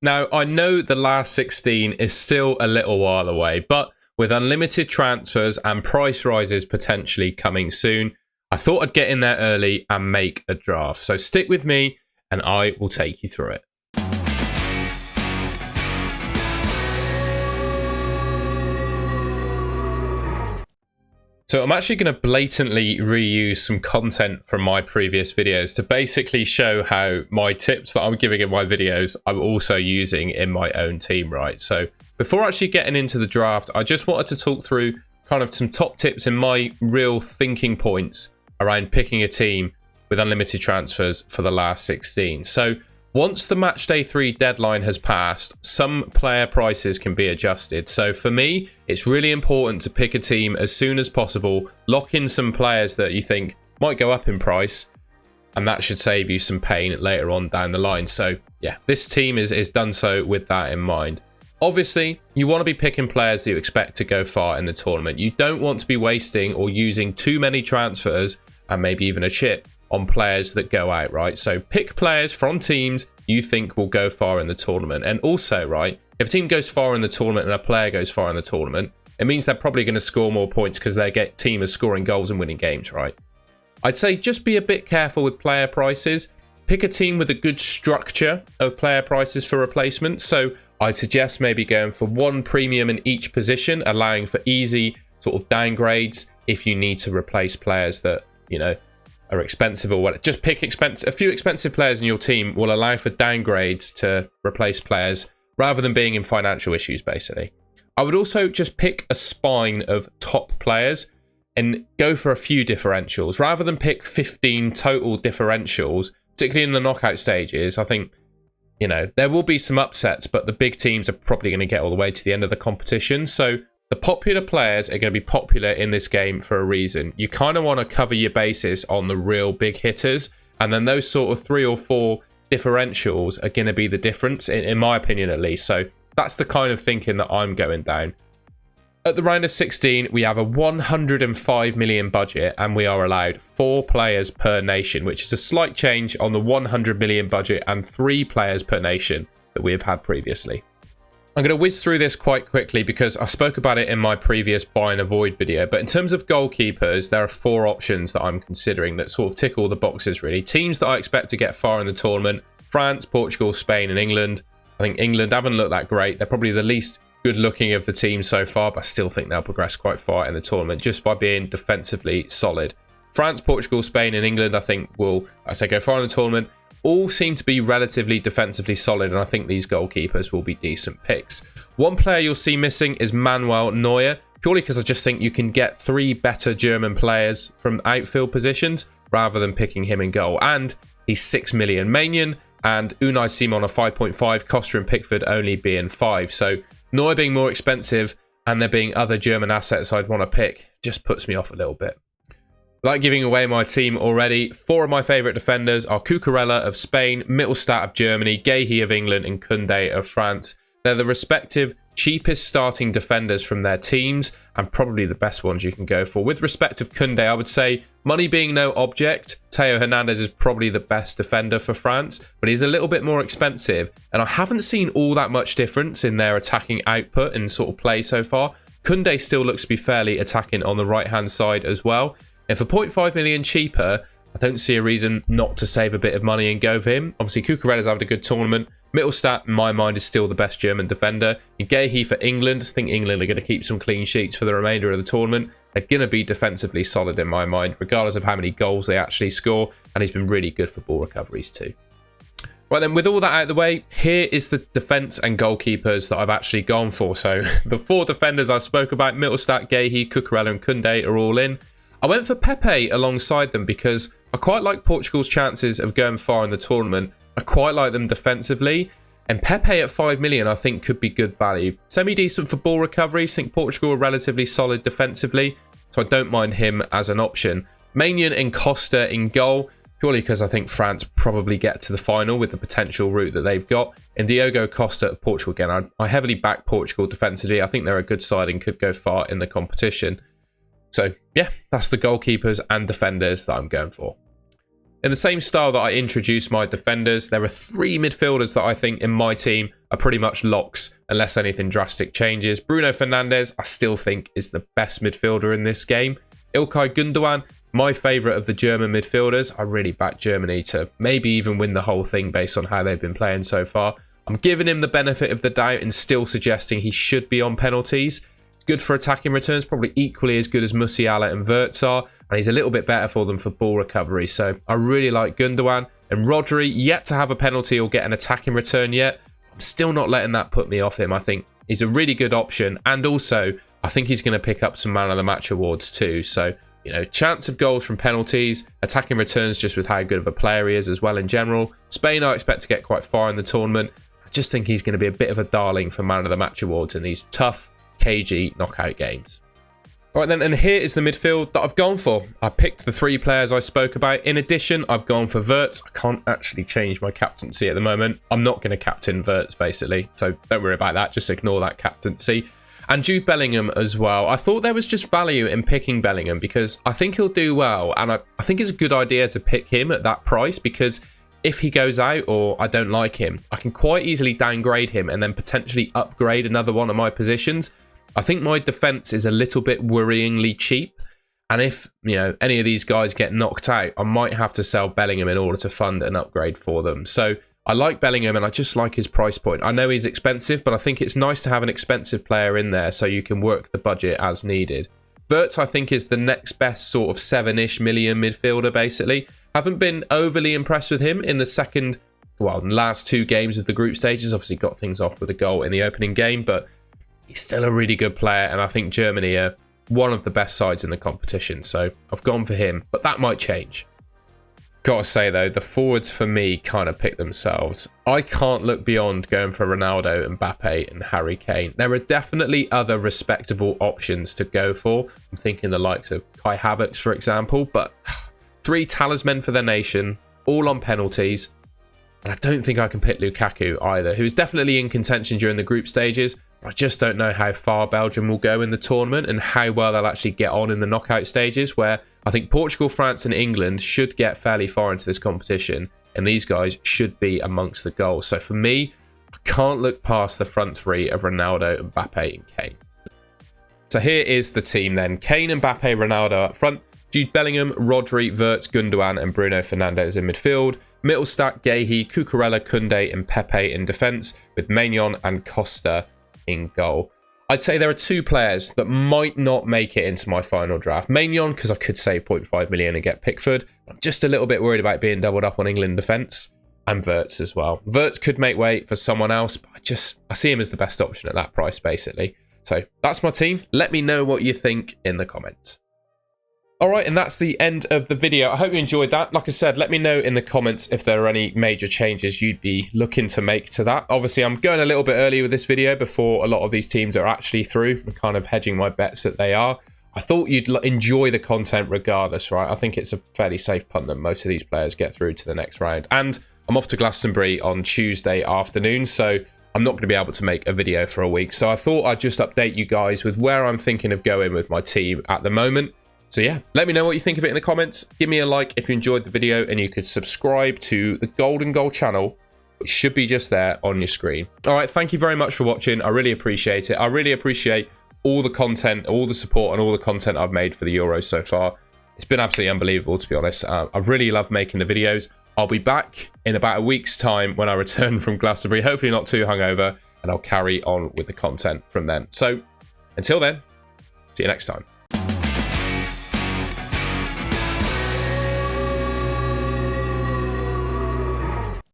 Now, I know the last 16 is still a little while away, but with unlimited transfers and price rises potentially coming soon, I thought I'd get in there early and make a draft. So stick with me and I will take you through it. So I'm actually going to blatantly reuse some content from my previous videos to basically show how my tips that I'm giving in my videos I'm also using in my own team, right? So before actually getting into the draft, I just wanted to talk through kind of some top tips and my real thinking points around picking a team with unlimited transfers for the last 16. So once the Matchday 3 deadline has passed, some player prices can be adjusted. So for me, it's really important to pick a team as soon as possible, lock in some players that you think might go up in price, and that should save you some pain later on down the line. So yeah, this team is done so with that in mind. Obviously, you want to be picking players that you expect to go far in the tournament. You don't want to be wasting or using too many transfers and maybe even a chip on players that go out, right? So pick players from teams you think will go far in the tournament. And also, right, if a team goes far in the tournament and a player goes far in the tournament, it means they're probably going to score more points because their team is scoring goals and winning games, right? I'd say just be a bit careful with player prices. Pick a team with a good structure of player prices for replacements. So I suggest maybe going for one premium in each position, allowing for easy sort of downgrades if you need to replace players that, you know, are expensive or what. Just pick a few expensive players in your team will allow for downgrades to replace players rather than being in financial issues, basically. I would also just pick a spine of top players and go for a few differentials rather than pick 15 total differentials, particularly in the knockout stages. I think, you know, there will be some upsets, but the big teams are probably going to get all the way to the end of the competition. So the popular players are going to be popular in this game for a reason. You kind of want to cover your bases on the real big hitters, and then those sort of 3 or 4 differentials are going to be the difference, in my opinion at least. So that's the kind of thinking that I'm going down. At the round of 16, we have a 105 million budget, and we are allowed 4 players per nation, which is a slight change on the 100 million budget and 3 players per nation that we have had previously. I'm going to whiz through this quite quickly because I spoke about it in my previous buy and avoid video. But in terms of goalkeepers, there are 4 options that I'm considering that sort of tick all the boxes, really. Teams that I expect to get far in the tournament: France, Portugal, Spain, and England. I think England haven't looked that great. They're probably the least good looking of the teams so far, but I still think they'll progress quite far in the tournament just by being defensively solid. France, Portugal, Spain, and England, I think will, I say, go far in the tournament. All seem to be relatively defensively solid, and I think these goalkeepers will be decent picks. One player you'll see missing is Manuel Neuer, purely because I just think you can get 3 better German players from outfield positions rather than picking him in goal. And he's 6 million. Maignan and Unai Simon are 5.5, Costa and Pickford only being 5. So Neuer being more expensive and there being other German assets I'd want to pick just puts me off a little bit. Like giving away my team already, 4 of my favourite defenders are Cucurella of Spain, Mittelstadt of Germany, Guéhi of England, and Koundé of France. They're the respective cheapest starting defenders from their teams and probably the best ones you can go for. With respect of Koundé, I would say, money being no object, Theo Hernandez is probably the best defender for France, but he's a little bit more expensive, and I haven't seen all that much difference in their attacking output and sort of play so far. Koundé still looks to be fairly attacking on the right-hand side as well. And for 0.5 million cheaper, I don't see a reason not to save a bit of money and go for him. Obviously, Cucurella's having a good tournament. Mittelstadt, in my mind, is still the best German defender. And Guéhi for England. I think England are going to keep some clean sheets for the remainder of the tournament. They're going to be defensively solid in my mind, regardless of how many goals they actually score. And he's been really good for ball recoveries too. Right then, with all that out of the way, here is the defence and goalkeepers that I've actually gone for. So the 4 defenders I spoke about, Mittelstadt, Guéhi, Cucurella and Koundé, are all in. I went for Pepe alongside them because I quite like Portugal's chances of going far in the tournament. I quite like them defensively. And Pepe at 5 million I think could be good value. Semi-decent for ball recoveries. I think Portugal are relatively solid defensively, so I don't mind him as an option. Maignan and Costa in goal, purely because I think France probably get to the final with the potential route that they've got. And Diogo Costa of Portugal again. I heavily back Portugal defensively. I think they're a good side and could go far in the competition. So, yeah, that's the goalkeepers and defenders that I'm going for. In the same style that I introduced my defenders, there are 3 midfielders that I think in my team are pretty much locks unless anything drastic changes. Bruno Fernandes, I still think is the best midfielder in this game. İlkay Gündoğan, my favourite of the German midfielders. I really back Germany to maybe even win the whole thing based on how they've been playing so far. I'm giving him the benefit of the doubt and still suggesting he should be on penalties. He's good for attacking returns, probably equally as good as Musiala and Wirtz are, and he's a little bit better for them for ball recovery. So I really like Gündoğan. And Rodri, yet to have a penalty or get an attacking return yet. I'm still not letting that put me off him. I think he's a really good option, and also I think he's going to pick up some man of the match awards too. So, you know, chance of goals from penalties, attacking returns just with how good of a player he is as well in general. Spain, I expect to get quite far in the tournament. I just think he's going to be a bit of a darling for man of the match awards in these tough, cagey knockout games. All right then, and here is the midfield that I've gone for. I picked the 3 players I spoke about. In addition, I've gone for Wirtz. I can't actually change my captaincy at the moment. I'm not going to captain Wirtz, basically. So don't worry about that. Just ignore that captaincy. And Jude Bellingham as well. I thought there was just value in picking Bellingham because I think he'll do well. And I think it's a good idea to pick him at that price because if he goes out or I don't like him, I can quite easily downgrade him and then potentially upgrade another one of my positions. I think my defense is a little bit worryingly cheap. And if, you know, any of these guys get knocked out, I might have to sell Bellingham in order to fund an upgrade for them. So I like Bellingham and I just like his price point. I know he's expensive, but I think it's nice to have an expensive player in there so you can work the budget as needed. Wirtz, I think, is the next best sort of 7-ish million midfielder, basically. Haven't been overly impressed with him in the last 2 games of the group stages. Obviously got things off with a goal in the opening game, but he's still a really good player, and I think Germany are one of the best sides in the competition, so I've gone for him, but that might change. Gotta say though, the forwards for me kind of pick themselves. I can't look beyond going for Ronaldo, Mbappe and Harry Kane. There are definitely other respectable options to go for. I'm thinking the likes of Kai Havertz, for example, but 3 talismen for their nation, all on penalties. And I don't think I can pick Lukaku either, who is definitely in contention during the group stages. I just don't know how far Belgium will go in the tournament and how well they'll actually get on in the knockout stages, where I think Portugal, France and England should get fairly far into this competition, and these guys should be amongst the goals. So for me, I can't look past the front 3 of Ronaldo, Mbappe and Kane. So here is the team then. Kane, Mbappe, Ronaldo up front. Jude Bellingham, Rodri, Wirtz, Gündoğan and Bruno Fernandes in midfield. Mittelstadt, Guehi, Cucurella, Koundé and Pepe in defence, with Maignan and Costa in goal. I'd say there are 2 players that might not make it into my final draft. Maignan, because I could save 0.5 million and get Pickford. I'm just a little bit worried about being doubled up on England defence. And Wirtz as well. Wirtz could make way for someone else, but I see him as the best option at that price, basically. So that's my team. Let me know what you think in the comments. Alright, and that's the end of the video. I hope you enjoyed that. Like I said, let me know in the comments if there are any major changes you'd be looking to make to that. Obviously, I'm going a little bit early with this video before a lot of these teams are actually through. I'm kind of hedging my bets that they are. I thought you'd enjoy the content regardless, right? I think it's a fairly safe punt that most of these players get through to the next round. And I'm off to Glastonbury on Tuesday afternoon, so I'm not going to be able to make a video for a week. So I thought I'd just update you guys with where I'm thinking of going with my team at the moment. So yeah, let me know what you think of it in the comments. Give me a like if you enjoyed the video, and you could subscribe to the Golden Goal channel. It should be just there on your screen. All right, thank you very much for watching. I really appreciate it. I really appreciate all the content, all the support and all the content I've made for the Euros so far. It's been absolutely unbelievable, to be honest. I really love making the videos. I'll be back in about a week's time when I return from Glastonbury, hopefully not too hungover, and I'll carry on with the content from then. So until then, see you next time.